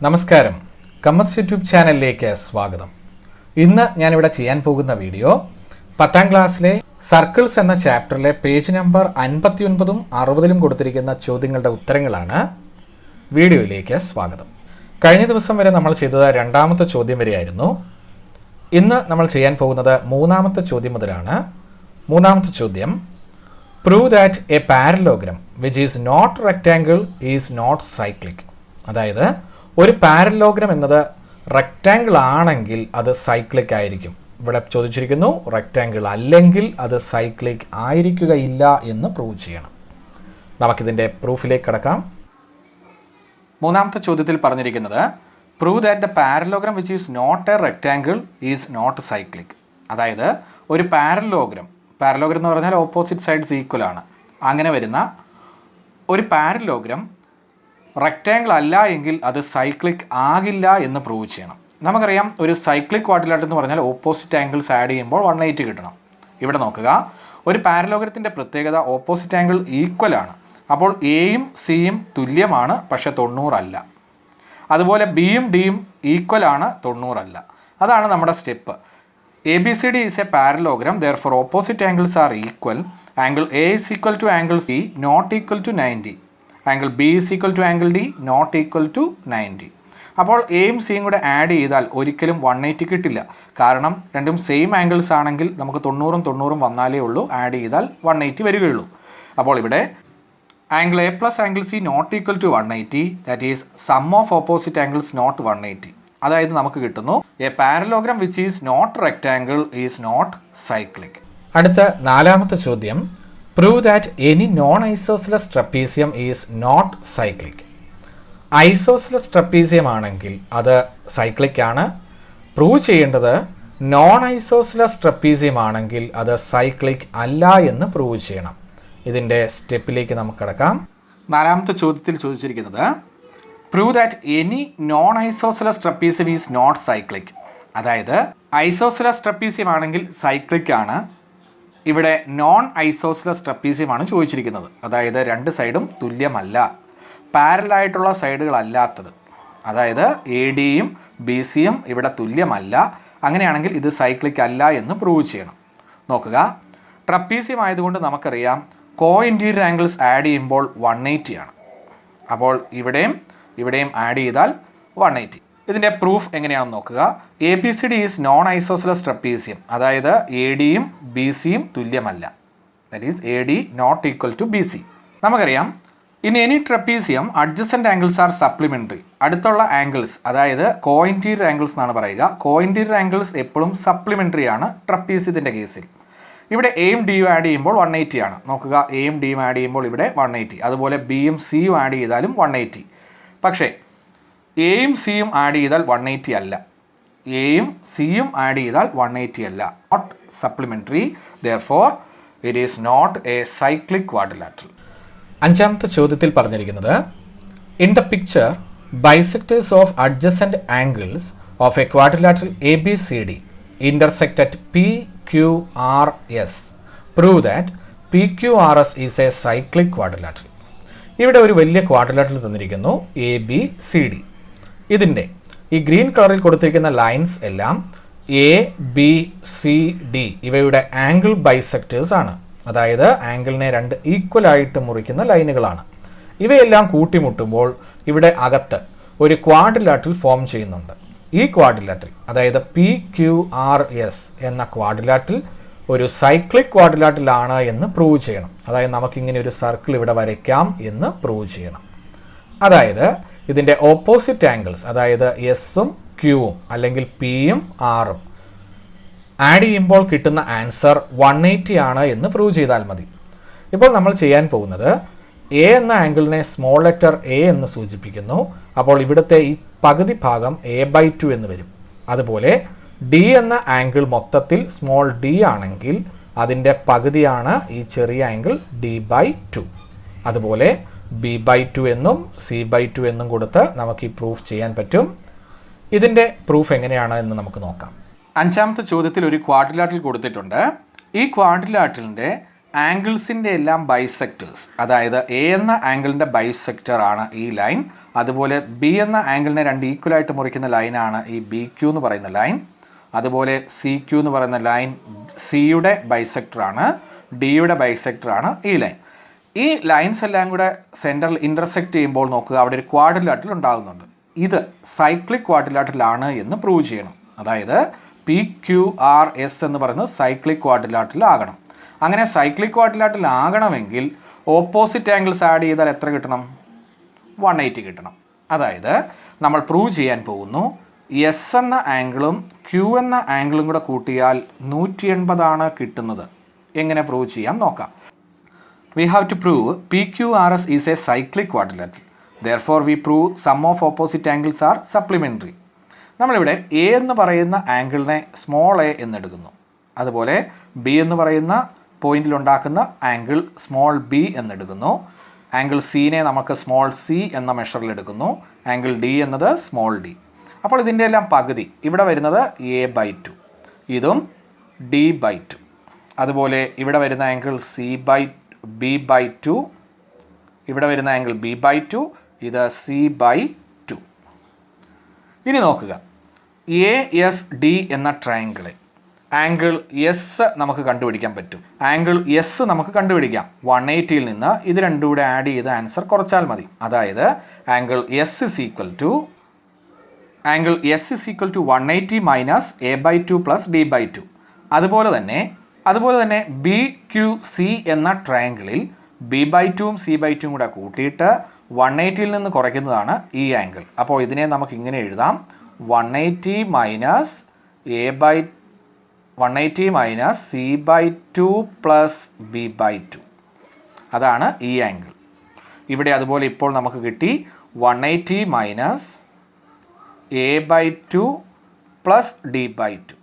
നമസ്കാരം, comers YouTube ചാനലിലേക്ക് സ്വാഗതം. ഇന്ന് ഞാനിവിടെ ചെയ്യാൻ പോകുന്ന വീഡിയോ 10ാം ക്ലാസ്സിലെ സർക്കിൾസ് എന്ന ചാപ്റ്ററിലെ പേജ് നമ്പർ 59ഉം 60ലും കൊടുത്തിരിക്കുന്ന ചോദ്യങ്ങളുടെ ഉത്തരങ്ങളാണ്. വീഡിയോയിലേക്ക് സ്വാഗതം. കഴിഞ്ഞ ദിവസം വരെ നമ്മൾ ചെയ്തത് രണ്ടാമത്തെ ചോദ്യം വരെയായിരുന്നു. ഇന്ന് നമ്മൾ ചെയ്യാൻ പോകുന്നത് മൂന്നാമത്തെ ചോദ്യം മുതലാണ്. മൂന്നാമത്തെ ചോദ്യം, prove that a parallelogram which is not rectangle is not cyclic. അതായത് ഒരു പാരലോഗ്രാം എന്നത് റെക്റ്റാങ്കിൾ ആണെങ്കിൽ അത് സൈക്ലിക് ആയിരിക്കും. ഇവിടെ ചോദിച്ചിരിക്കുന്നു റെക്റ്റാങ്കിൾ അല്ലെങ്കിൽ അത് സൈക്ലിക് ആയിരിക്കുകയില്ല എന്ന് പ്രൂവ് ചെയ്യണം. നമുക്കിതിൻ്റെ പ്രൂഫിലേക്ക് കടക്കാം. മൂന്നാമത്തെ ചോദ്യത്തിൽ പറഞ്ഞിരിക്കുന്നത് prove that the parallelogram which is not a rectangle is not cyclic. അതായത് ഒരു പാരലോഗ്രാം എന്ന് പറഞ്ഞാൽ ഓപ്പോസിറ്റ് സൈഡ്സ് ഈക്വൽ ആണ്. അങ്ങനെ വരുന്ന ഒരു പാരലോഗ്രാം റെക്റ്റാങ്കിൾ അല്ല എങ്കിൽ അത് സൈക്ലിക് ആകില്ല എന്ന് പ്രൂവ് ചെയ്യണം. നമുക്കറിയാം ഒരു സൈക്ലിക് ക്വാഡ്രിലാറ്ററൽ എന്ന് പറഞ്ഞാൽ ഓപ്പോസിറ്റ് ആംഗിൾസ് ആഡ് ചെയ്യുമ്പോൾ 180 കിട്ടണം. ഇവിടെ നോക്കുക, ഒരു പാരലോഗ്രത്തിൻ്റെ പ്രത്യേകത ഓപ്പോസിറ്റ് ആംഗിൾ ഈക്വൽ ആണ്. അപ്പോൾ എയും സിയും തുല്യമാണ്, പക്ഷെ 90 അല്ല. അതുപോലെ ബിയും ഡിയും ഈക്വൽ ആണ്, 90 അല്ല. അതാണ് നമ്മുടെ step. ABCD is A parallelogram, therefore opposite angles are equal. Angle A is equal to angle C, not equal to 90. Angle B is equal to angle D, not equal to 90. അപ്പോൾ എയും സിയും കൂടെ add ചെയ്താൽ ഒരിക്കലും 180 കിട്ടില്ല. കാരണം രണ്ടും same angles ആണെങ്കിൽ നമുക്ക് 90-90 വന്നാലേ ഉള്ളൂ. ആഡ് ചെയ്താൽ 180 വരികയുള്ളൂ. അപ്പോൾ ഇവിടെ angle A plus angle C not equal to 180, that is sum of opposite angles not 180. അതായത് നമുക്ക് കിട്ടുന്നു a parallelogram which is not rectangle is not cyclic. അടുത്ത നാലാമത്തെ ചോദ്യം, prove that any non isosceles trapezium is not cyclic. Isosceles trapezium ആണെങ്കിൽ അത് cyclic ആണ്. Prove ചെയ്യേണ്ടത് നോൺ ഐസോസിലസ് ട്രപ്പീസിയം ആണെങ്കിൽ അത് സൈക്ലിക് അല്ല എന്ന് പ്രൂവ് ചെയ്യണം. ഇതിൻ്റെ സ്റ്റെപ്പിലേക്ക് നമുക്ക് കടക്കാം. നാലാമത്തെ ചോദ്യത്തിൽ ചോദിച്ചിരിക്കുന്നത് prove that any non isosceles trapezium is not cyclic. അതായത് ഐസോസിലസ് ട്രപ്പീസിയം ആണെങ്കിൽ സൈക്ലിക് ആണ്. ഇവിടെ നോൺ ഐസോസിലസ് ട്രപ്പീസിയം ആണ് ചോദിച്ചിരിക്കുന്നത്. അതായത് രണ്ട് സൈഡും തുല്യമല്ല, പാരലായിട്ടുള്ള സൈഡുകളല്ലാത്തത്. അതായത് AD യും BC യും ഇവിടെ തുല്യമല്ല. അങ്ങനെയാണെങ്കിൽ ഇത് സൈക്ലിക് അല്ല എന്ന് പ്രൂവ് ചെയ്യണം. നോക്കുക, ട്രപ്പീസിയം ആയതുകൊണ്ട് നമുക്കറിയാം കോ ഇൻറ്റീരിയർ ആംഗിൾസ് ആഡ് ചെയ്യുമ്പോൾ 180 ആണ്. അപ്പോൾ ഇവിടെയും ആഡ് ചെയ്താൽ 180. ഇതിൻ്റെ പ്രൂഫ് എങ്ങനെയാണെന്ന് നോക്കുക. ABCD is non isosceles trapezium. അതായത് AD യും BC യും തുല്യമല്ല. That is AD not equal to BC. നമുക്കറിയാം in any trapezium adjacent angles are supplementary. അടുത്തുള്ള ആംഗിൾസ്, അതായത് കോ ഇൻറ്റീരിയർ ആംഗിൾസ് എന്നാണ് പറയുക. കോ ഇൻറ്റീരിയർ ആംഗിൾസ് എപ്പോഴും സപ്ലിമെൻ്ററി ആണ് ട്രപ്പീസിയത്തിൻ്റെ കേസിൽ. ഇവിടെ എയും ഡിയും ആഡ് ചെയ്യുമ്പോൾ 180 ആണ്. നോക്കുക, എയും ഡിയും ആഡ് ചെയ്യുമ്പോൾ ഇവിടെ 180. അതുപോലെ ബിയും സിയും ആഡ് ചെയ്താലും 180. പക്ഷേ എയും സിയും ആഡ് ചെയ്താൽ 180 അല്ല. എയും സിയും ആഡ് ചെയ്താൽ 180 അല്ല. Not supplementary, therefore it is not a cyclic quadrilateral. അഞ്ചാമത്തെ ചോദ്യത്തിൽ പറഞ്ഞിരിക്കുന്നത് in the picture bisectors of adjacent angles of A quadrilateral ABCD intersect at PQRS. Prove that PQRS is a cyclic quadrilateral. ഇവിടെ ഒരു വലിയ quadrilateral തന്നിരിക്കുന്നു ABCD. ഇതിൻ്റെ ഈ green കളറിൽ കൊടുത്തിരിക്കുന്ന ലൈൻസ് എല്ലാം ABCD ഇവയുടെ ആംഗിൾ ബൈസെക്ടേഴ്സ് ആണ്. അതായത് ആംഗിളിനെ രണ്ട് ഈക്വൽ ആയിട്ട് മുറിക്കുന്ന ലൈനുകളാണ്. ഇവയെല്ലാം കൂട്ടിമുട്ടുമ്പോൾ ഇവിടെ അകത്ത് ഒരു ക്വാഡ്രിലാറ്ററൽ ഫോം ചെയ്യുന്നുണ്ട്. ഈ ക്വാഡ്രിലാറ്ററൽ, അതായത് PQRS എന്ന ക്വാഡ്രിലാറ്ററൽ ഒരു സൈക്ലിക് ക്വാഡ്രിലാറ്ററൽ ആണ് എന്ന് പ്രൂവ് ചെയ്യണം. അതായത് നമുക്കിങ്ങനെ ഒരു സർക്കിൾ ഇവിടെ വരയ്ക്കാം എന്ന് പ്രൂവ് ചെയ്യണം. അതായത് ഇതിൻ്റെ ഓപ്പോസിറ്റ് ആംഗിൾസ്, അതായത് എസും ക്യൂവും അല്ലെങ്കിൽ പിയും ആറും ആഡ് ചെയ്യുമ്പോൾ കിട്ടുന്ന ആൻസർ 180 ആണ് എന്ന് പ്രൂവ് ചെയ്താൽ മതി. ഇപ്പോൾ നമ്മൾ ചെയ്യാൻ പോകുന്നത് എ എന്ന ആംഗിളിനെ സ്മോൾ ലെറ്റർ A എന്ന് സൂചിപ്പിക്കുന്നു. അപ്പോൾ ഇവിടുത്തെ ഈ പകുതി ഭാഗം A/2 എന്ന് വരും. അതുപോലെ D എന്ന ആംഗിൾ മൊത്തത്തിൽ സ്മോൾ d ആണെങ്കിൽ അതിൻ്റെ പകുതിയാണ് ഈ ചെറിയ ആംഗിൾ D/2. അതുപോലെ B/2 എന്നും C/2 എന്നും കൊടുത്ത് നമുക്ക് ഈ പ്രൂഫ് ചെയ്യാൻ പറ്റും. ഇതിൻ്റെ പ്രൂഫ് എങ്ങനെയാണ് എന്ന് നമുക്ക് നോക്കാം. അഞ്ചാമത്തെ ചോദ്യത്തിൽ ഒരു ക്വാഡ്രിലാറ്ററൽ കൊടുത്തിട്ടുണ്ട്. ഈ ക്വാഡ്രിലാറ്ററലിൻ്റെ ആംഗിൾസിൻ്റെ എല്ലാം ബൈസെക്ടേഴ്സ്, അതായത് എ എന്ന ആംഗിളിൻ്റെ ബൈസെക്ടർ ആണ് ഈ ലൈൻ. അതുപോലെ ബി എന്ന ആംഗിളിനെ രണ്ട് ഈക്വലായിട്ട് മുറിക്കുന്ന ലൈനാണ് ഈ ബി ക്യൂ എന്ന് പറയുന്ന ലൈൻ. അതുപോലെ സി ക്യൂ എന്ന് പറയുന്ന ലൈൻ സിയുടെ ബൈസെക്ടറാണ്, ഡിയുടെ ബൈസെക്ടറാണ് ഈ ലൈൻ. ഈ ലൈൻസ് എല്ലാം കൂടെ സെൻറ്ററിൽ ഇൻ്റർസെക്റ്റ് ചെയ്യുമ്പോൾ നോക്കുക, അവിടെ ഒരു ക്വാഡ്രിലാറ്ററൽ ഉണ്ടാകുന്നുണ്ട്. ഇത് സൈക്ലിക് ക്വാഡ്രിലാറ്ററലാണ് എന്ന് പ്രൂവ് ചെയ്യണം. അതായത് പി ക്യു ആർ എസ് എന്ന് പറയുന്നത് സൈക്ലിക് ക്വാഡ്രിലാറ്ററൽ ആകണം. അങ്ങനെ സൈക്ലിക് ക്വാഡ്രിലാറ്ററൽ ആകണമെങ്കിൽ ഓപ്പോസിറ്റ് ആംഗിൾസ് ആഡ് ചെയ്താൽ എത്ര കിട്ടണം? 180 കിട്ടണം. അതായത് നമ്മൾ പ്രൂവ് ചെയ്യാൻ പോകുന്നു എസ് എന്ന ആംഗിളും ക്യൂ എന്ന ആംഗിളും കൂടെ കൂട്ടിയാൽ 180 ആണ് കിട്ടുന്നത്. എങ്ങനെ പ്രൂവ് ചെയ്യാം നോക്കാം. We have to prove PQRS is a cyclic quadrilateral. Therefore, we prove sum of opposite angles are supplementary. നമ്മളിവിടെ എ എന്ന് പറയുന്ന ആംഗിളിനെ സ്മോൾ എ എന്നെടുക്കുന്നു. അതുപോലെ ബി എന്ന് പറയുന്ന പോയിന്റിൽ ഉണ്ടാക്കുന്ന ആംഗിൾ സ്മോൾ ബി എന്നെടുക്കുന്നു. ആംഗിൾ സിനെ നമുക്ക് സ്മോൾ സി എന്ന മെഷറിൽ എടുക്കുന്നു. ആംഗിൾ ഡി എന്നത് സ്മോൾ ഡി. അപ്പോൾ ഇതിൻ്റെ എല്ലാം പകുതി ഇവിടെ വരുന്നത് a/2, ഇതും d/2. അതുപോലെ ഇവിടെ വരുന്ന ആംഗിൾ b/2, ഇവിടെ വരുന്ന ആംഗിൾ b/2, ഇത് c/2. ഇനി നോക്കുക, ASD എന്ന ട്രയാങ്കിളെ ആംഗിൾ എസ് നമുക്ക് കണ്ടുപിടിക്കാൻ പറ്റും. ആംഗിൾ എസ് നമുക്ക് കണ്ടുപിടിക്കാം 180യിൽ നിന്ന് ഇത് രണ്ടും കൂടെ ആഡ് ചെയ്ത് ആൻസർ കുറച്ചാൽ മതി. അതായത് angle S is equal to 180 minus a/2 plus d/2. അതുപോലെ തന്നെ ബി ക്യു സി എന്ന ട്രയാങ്കിളിൽ b/2ഉം c/2ഉം കൂടെ കൂട്ടിയിട്ട് 180യിൽ നിന്ന് കുറയ്ക്കുന്നതാണ് ഈ ആംഗിൾ. അപ്പോൾ ഇതിനെ നമുക്ക് ഇങ്ങനെ എഴുതാം, 180 മൈനസ് c/2 പ്ലസ് b/2. അതാണ് ഈ ആംഗിൾ. ഇവിടെ അതുപോലെ ഇപ്പോൾ നമുക്ക് കിട്ടി 180 minus a/2 plus d/2.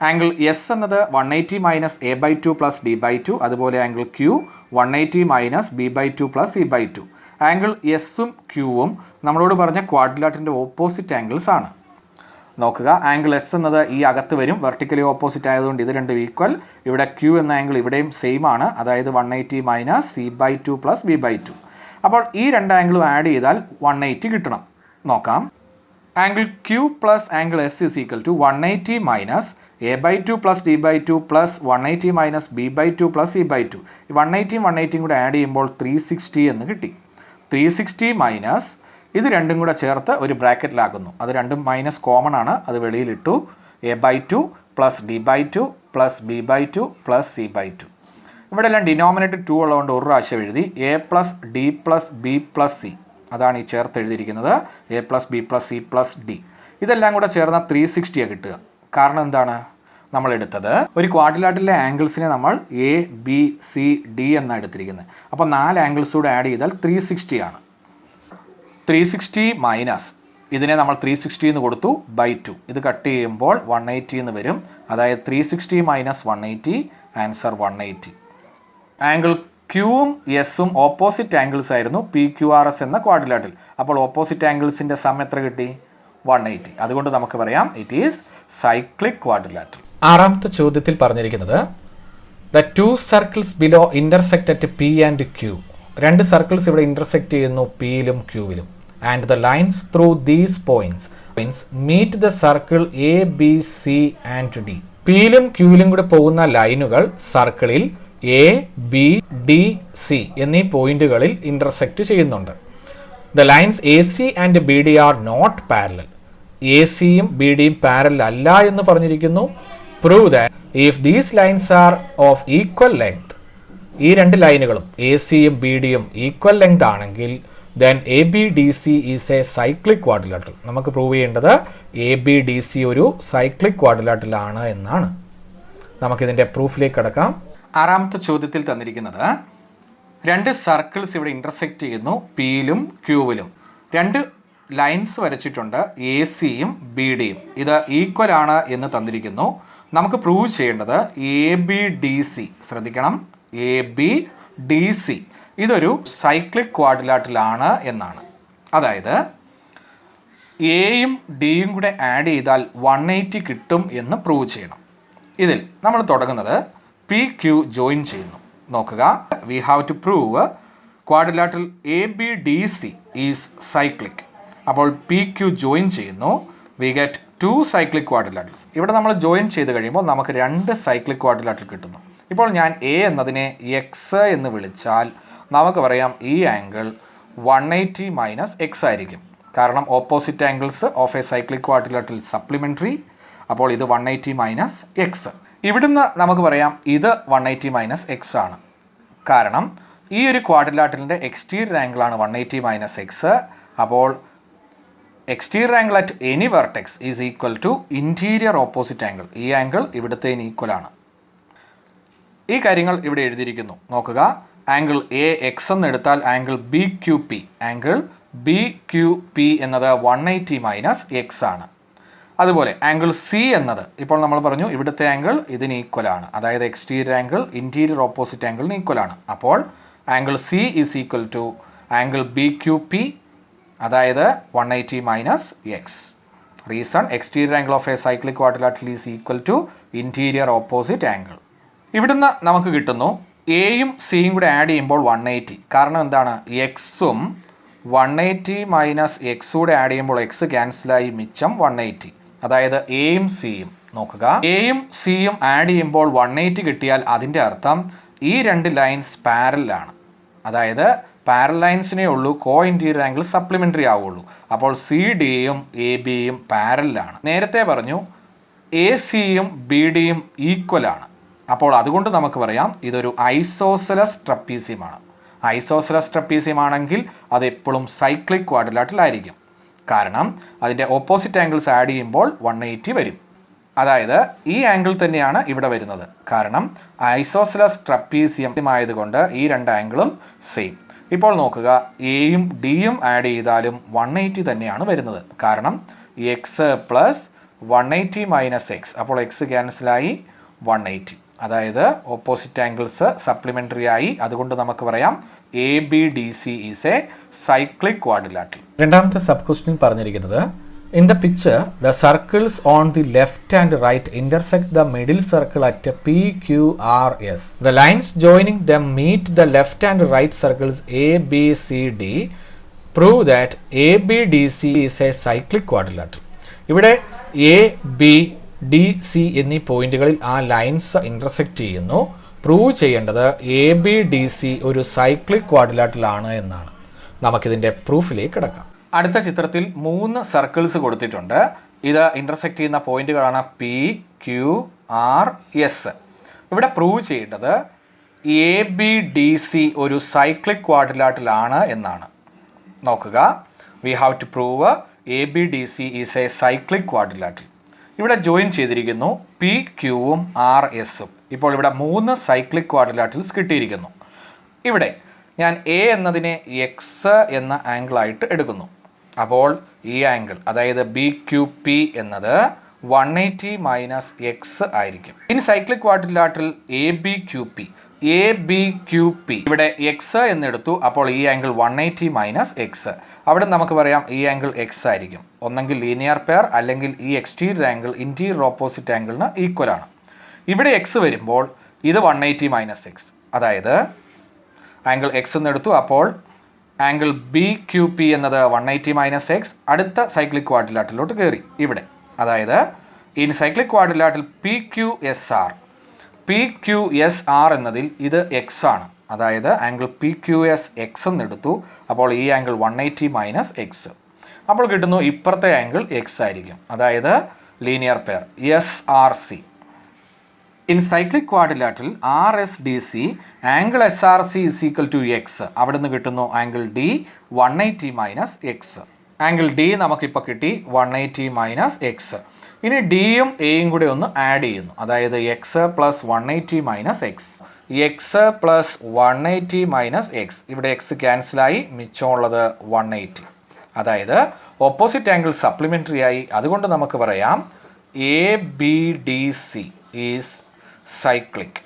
Angle S എന്നത് 180 മൈനസ് a/2 പ്ലസ് d/2. അതുപോലെ angle Q 180 minus b/2 plus c/2. Angle എസും ക്യൂവും നമ്മളോട് പറഞ്ഞ ക്വാഡ്രിലാറ്ററിൻ്റെ ഓപ്പോസിറ്റ് ആംഗിൾസ് ആണ്. നോക്കുക, ആംഗിൾ എസ് എന്നത് ഈ അകത്ത് വരും, വെർട്ടിക്കലി ഓപ്പോസിറ്റ് ആയതുകൊണ്ട് ഇത് രണ്ടും ഈക്വൽ. ഇവിടെ ക്യൂ എന്ന ആംഗിൾ ഇവിടെയും സെയിം ആണ്, അതായത് 180 മൈനസ് c/2 പ്ലസ് b/2. അപ്പോൾ ഈ രണ്ട് ആംഗിളും ആഡ് ചെയ്താൽ 180 കിട്ടണം. നോക്കാം, angle Q plus angle S is equal to 180 minus a/2 plus d/2 plus 180 minus b/2 plus c/2. 180 കൂടെ ആഡ് ചെയ്യുമ്പോൾ 360 എന്ന് കിട്ടി. 360 മൈനസ് ഇത് രണ്ടും കൂടെ ചേർത്ത് ഒരു ബ്രാക്കറ്റിലാക്കുന്നു. അത് രണ്ടും മൈനസ് കോമൺ ആണ്, അത് വെളിയിലിട്ടു. a/2 plus d/2 plus b/2 plus c/2. ഇവിടെ എല്ലാം ഡിനോമിനേറ്റർ 2 ഉള്ളതുകൊണ്ട് ഒരു പ്രാവശ്യം എഴുതി. a plus d plus b plus c, അതാണ് ഈ ചേർത്ത് എഴുതിയിരിക്കുന്നത്. a plus b plus c plus d. ഇതെല്ലാം കൂടെ ചേർന്ന 360 കിട്ടുക. കാരണം എന്താണ്, നമ്മൾ എടുത്തത് ഒരു ക്വാഡ്രിലാറ്ററിലെ ആംഗിൾസിനെ നമ്മൾ എ ബി സി ഡി എന്നാണ് എടുത്തിരിക്കുന്നത്. അപ്പോൾ 4 ആംഗിൾസ് കൂടെ ആഡ് ചെയ്താൽ 360 ആണ്. 360 മൈനസ് ഇതിനെ നമ്മൾ 360 എന്ന് കൊടുത്തു /2. ഇത് കട്ട് ചെയ്യുമ്പോൾ 180 എന്ന് വരും. അതായത് 360 മൈനസ് 180, ആൻസർ 180. ആംഗിൾ ക്യൂവും എസും ഓപ്പോസിറ്റ് ആംഗിൾസ് ആയിരുന്നു PQRS എന്ന ക്വാഡ്രിലാറ്ററിൽ. അപ്പോൾ ഓപ്പോസിറ്റ് ആംഗിൾസിൻ്റെ സം എത്ര കിട്ടി? 180. അതുകൊണ്ട് നമുക്ക് പറയാം ഇറ്റ് ഈസ് സൈക്ലിക് ക്വാഡ്രിലാറ്ററൽ. ആറാമത്തെ ചോദ്യത്തിൽ പറഞ്ഞിരിക്കുന്നത് the 2 circles below intersect at P and Q. 2 circles ഇവിടെ ഇന്റർസെക്റ്റ് ചെയ്യുന്നു പിയിലും ക്യൂവിലും. And the lines through these points meet the circle A B C and D. പിയിലും ക്യൂവിലും കൂടെ പോകുന്ന ലൈനുകൾ സർക്കിളിൽ എ ബി ഡി സി എന്നീ പോയിന്റുകളിൽ ഇന്റർസെക്റ്റ് ചെയ്യുന്നുണ്ട്. The lines A C and B D are not parallel. A സിയും ബി ഡിയും പാരലൽ അല്ല എന്ന് പറഞ്ഞിരിക്കുന്നു. Prove that if these lines are of equal length, ഈ രണ്ട് ലൈനുകളും എ സിയും ബി ഡിയും ഈക്വൽ ലെങ്ത് ആണെങ്കിൽ then A B D C is a cyclic quadrilateral. നമുക്ക് പ്രൂവ് ചെയ്യേണ്ടത് എ ബി ഡി സി ഒരു സൈക്ലിക് ക്വാഡ്രിലാറ്ററൽ ആണ് എന്നാണ്. നമുക്കിതിൻ്റെ പ്രൂഫിലേക്ക് കടക്കാം. ആറാമത്തെ ചോദ്യത്തിൽ തന്നിരിക്കുന്നത് 2 സർക്കിൾസ് ഇവിടെ ഇന്റർസെക്റ്റ് ചെയ്യുന്നു പിയിലും ക്യൂവിലും. 2 ലൈൻസ് വരച്ചിട്ടുണ്ട് എ സിയും ബി ഡിയും. ഇത് ഈക്വൽ ആണ് എന്ന് തന്നിരിക്കുന്നു. നമുക്ക് പ്രൂവ് ചെയ്യേണ്ടത് എ ബി ഡി സി, ശ്രദ്ധിക്കണം, എ ബി ഡി സി ഇതൊരു സൈക്ലിക് ക്വാഡ്രിലാറ്ററൽ ആണ് എന്നാണ്. അതായത് എയും ഡിയും കൂടെ ആഡ് ചെയ്താൽ 180 കിട്ടും എന്ന് പ്രൂവ് ചെയ്യണം. ഇതിൽ നമ്മൾ തുടങ്ങുന്നത് പി ക്യു ജോയിൻ ചെയ്യുന്നു. നോക്കുക, we have to prove quadrilateral A B D C is cyclic. അപ്പോൾ പി ക്യു ജോയിൻ ചെയ്യുന്നു, വി ഗെറ്റ് 2 സൈക്ലിക് ക്വാഡ്രിലാറ്ററൽസ്. ഇവിടെ നമ്മൾ ജോയിൻ ചെയ്ത് കഴിയുമ്പോൾ നമുക്ക് 2 സൈക്ലിക് ക്വാഡ്രിലാറ്ററൽ കിട്ടുന്നു. ഇപ്പോൾ ഞാൻ എ എന്നതിനെ എക്സ് എന്ന് വിളിച്ചാൽ നമുക്ക് പറയാം ഈ ആംഗിൾ 180 മൈനസ് എക്സ് ആയിരിക്കും. കാരണം opposite angles of a cyclic quadrilateral supplementary. അപ്പോൾ ഇത് 180 മൈനസ് എക്സ്. ഇവിടുന്ന് നമുക്ക് പറയാം ഇത് 180 മൈനസ് എക്സ് ആണ്. കാരണം ഈ ഒരു ക്വാഡ്രിലാറ്ററലിൻ്റെ എക്സ്റ്റീരിയർ ആംഗിളാണ് 180 മൈനസ് എക്സ്. അപ്പോൾ exterior angle at any vertex is equal to interior opposite angle. ഈ ആംഗിൾ ഇവിടുത്തേന് ഈക്വൽ ആണ്. ഈ കാര്യങ്ങൾ ഇവിടെ എഴുതിയിരിക്കുന്നു. നോക്കുക, ആംഗിൾ എ എക്സ് എന്ന് എടുത്താൽ angle B Q P, angle B Q P എന്നത് 180 മൈനസ് എക്സ് ആണ്. അതുപോലെ ആംഗിൾ സി എന്നത് ഇപ്പോൾ നമ്മൾ പറഞ്ഞു ഇവിടുത്തെ ആംഗിൾ ഇതിന് ഈക്വൽ ആണ്. അതായത് എക്സ്റ്റീരിയർ ആംഗിൾ ഇൻറ്റീരിയർ ഓപ്പോസിറ്റ് ആംഗിളിന് ഈക്വൽ ആണ്. അപ്പോൾ angle C is equal to angle B Q P, അതായത് 180 minus x. Reason exterior angle of a cyclic quadrilateral is equal to interior opposite angle. ഇവിടുന്ന് നമുക്ക് കിട്ടുന്നു എയും സിയും കൂടെ ആഡ് ചെയ്യുമ്പോൾ 180. കാരണം എന്താണ്, എക്സും 180 മൈനസ് എക്സ് കൂടെ ആഡ് ചെയ്യുമ്പോൾ എക്സ് ക്യാൻസലായി മിച്ചം 180. അതായത് എയും സിയും. നോക്കുക, എയും സിയും ആഡ് ചെയ്യുമ്പോൾ 180 കിട്ടിയാൽ അതിൻ്റെ അർത്ഥം ഈ 2 ലൈൻസ് പാരലാണ്. അതായത് പാരൽ ലൈൻസിനേ ഉള്ളൂ കോ ഇൻറ്റീരിയർ ആംഗിൾ സപ്ലിമെൻ്ററി ആവുള്ളൂ. അപ്പോൾ സി ഡിയും എ ബിയും പാരലാണ്. നേരത്തെ പറഞ്ഞു എ സിയും ബി ഡിയും ഈക്വൽ ആണ്. അപ്പോൾ അതുകൊണ്ട് നമുക്ക് പറയാം ഇതൊരു ഐസോസെലസ് ട്രപ്പീസിയമാണ്. ഐസോസെലസ് ട്രപ്പീസിയം ആണെങ്കിൽ അത് എപ്പോഴും സൈക്ലിക് ക്വാഡ്രിലാറ്ററൽ ആയിരിക്കും. കാരണം അതിൻ്റെ ഓപ്പോസിറ്റ് ആംഗിൾസ് ആഡ് ചെയ്യുമ്പോൾ 180 വരും. അതായത് ഈ ആംഗിൾ തന്നെയാണ് ഇവിടെ വരുന്നത്. കാരണം ഐസോസെലസ് ട്രപ്പീസിയം ആയതുകൊണ്ട് ഈ 2 ആംഗിളും സെയിം. ഇപ്പോൾ നോക്കുക, എയും ഡിയും ആഡ് ചെയ്താലും 180 തന്നെയാണ് വരുന്നത്. കാരണം എക്സ് പ്ലസ് 180 മൈനസ് എക്സ്, അപ്പോൾ എക്സ് ക്യാൻസലായി 180. അതായത് ഓപ്പോസിറ്റ് ആംഗിൾസ് സപ്ലിമെൻ്ററി ആയി. അതുകൊണ്ട് നമുക്ക് പറയാം A B D C is a cyclic quadrilateral. രണ്ടാമത്തെ സബ് ക്വസ്റ്റ്യൻ പറഞ്ഞിരിക്കുന്നത്, in the picture the circles on the left and right intersect the middle circle at PQRS. The lines joining them meet the left and right circles ABCD. Prove that ABDC is a cyclic quadrilateral. ഇവിടെ A B D C എന്നീ പോയിന്റുകളിൽ ആ lines intersect ചെയ്യുന്നു. Prove ചെയ്യേണ്ടത് A B D C ഒരു cyclic quadrilateral ആണ് എന്നാണ്. നമുക്കിതിൻ്റെ പ്രൂഫിലേക്ക് കിടക്കാം. അടുത്ത ചിത്രത്തിൽ 3 സർക്കിൾസ് കൊടുത്തിട്ടുണ്ട്. ഇത് ഇന്റർസെക്റ്റ് ചെയ്യുന്ന പോയിന്റുകളാണ് പി ക്യു ആർ എസ്. ഇവിടെ പ്രൂവ് ചെയ്യേണ്ടത് എ ബി ഡി സി ഒരു സൈക്ലിക് ക്വാഡ്രിലാറ്ററൽ ആണ് എന്നാണ്. നോക്കുക, we have to prove A B D C is a cyclic quadrilateral. ഇവിടെ ജോയിൻ ചെയ്തിരിക്കുന്നു പി ക്യൂവും ആർ എസും. ഇപ്പോൾ ഇവിടെ 3 സൈക്ലിക് ക്വാഡ്രിലാറ്ററൽസ് കിട്ടിയിരിക്കുന്നു. ഇവിടെ ഞാൻ എ എന്നതിനെ എക്സ് എന്ന ആംഗിളായിട്ട് എടുക്കുന്നു. അപ്പോൾ ഈ ആംഗിൾ അതായത് ബി ക്യു പി എന്നത് 180 മൈനസ് എക്സ് ആയിരിക്കും. ഇനി cyclic quadrilateral A B Q P, A B Q P ഇവിടെ എക്സ് എന്നെടുത്തു. അപ്പോൾ ഈ ആംഗിൾ 180 മൈനസ് എക്സ്. അവിടെ നമുക്ക് പറയാം ഈ ആംഗിൾ എക്സ് ആയിരിക്കും. ഒന്നെങ്കിൽ ലീനിയർ പെയർ അല്ലെങ്കിൽ ഈ എക്സ്റ്റീരിയർ ആംഗിൾ ഇൻറ്റീരിയർ ഓപ്പോസിറ്റ് ആംഗിളിന് ഈക്വൽ ആണ്. ഇവിടെ എക്സ് വരുമ്പോൾ ഇത് 180 മൈനസ് എക്സ്, അതായത് ആംഗിൾ എക്സ് എന്നെടുത്തു. അപ്പോൾ ആംഗിൾ ബി ക്യു പി എന്നത് 180 മൈനസ് എക്സ്. അടുത്ത സൈക്ലിക് ക്വാഡ്രിലാറ്ററിലോട്ട് കയറി ഇവിടെ. അതായത് in cyclic quadrilateral P Q S R, P Q S R എന്നതിൽ ഇത് എക്സ് ആണ്. അതായത് angle P Q S X എന്നെടുത്തു. അപ്പോൾ ഈ ആംഗിൾ 180 മൈനസ് എക്സ്. അപ്പോൾ കിട്ടുന്നു ഇപ്പുറത്തെ ആംഗിൾ എക്സ് ആയിരിക്കും. അതായത് linear pair S R C. In cyclic quadrilateral R S D C angle S R C is equal to x. അവിടെ നിന്ന് കിട്ടുന്നു angle D 180 minus x. Angle D നമുക്കിപ്പോൾ കിട്ടി 180 മൈനസ് എക്സ്. ഇനി ഡിയും എയും കൂടെ ഒന്ന് ആഡ് ചെയ്യുന്നു. അതായത് X plus 180 minus X, X plus 180 minus X. ഇവിടെ എക്സ് ക്യാൻസലായി, മിച്ചമുള്ളത് 180. അതായത് ഓപ്പോസിറ്റ് ആംഗിൾ സപ്ലിമെൻ്ററി ആയി. അതുകൊണ്ട് നമുക്ക് പറയാം A B D C is cyclic.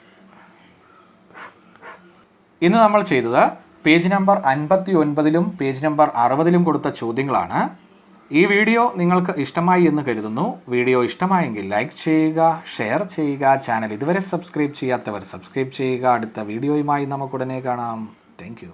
ഇന്ന് നമ്മൾ ചെയ്തത് പേജ് നമ്പർ 59-ലും പേജ് നമ്പർ 60-ലും കൊടുത്ത ചോദ്യങ്ങളാണ്. ഈ വീഡിയോ നിങ്ങൾക്ക് ഇഷ്ടമായി എന്ന് കരുതുന്നു. വീഡിയോ ഇഷ്ടമായെങ്കിൽ ലൈക്ക് ചെയ്യുക, ഷെയർ ചെയ്യുക. ചാനൽ ഇതുവരെ സബ്സ്ക്രൈബ് ചെയ്യാത്തവർ സബ്സ്ക്രൈബ് ചെയ്യുക. അടുത്ത വീഡിയോയുമായി നമുക്കുടനെ കാണാം. Thank you.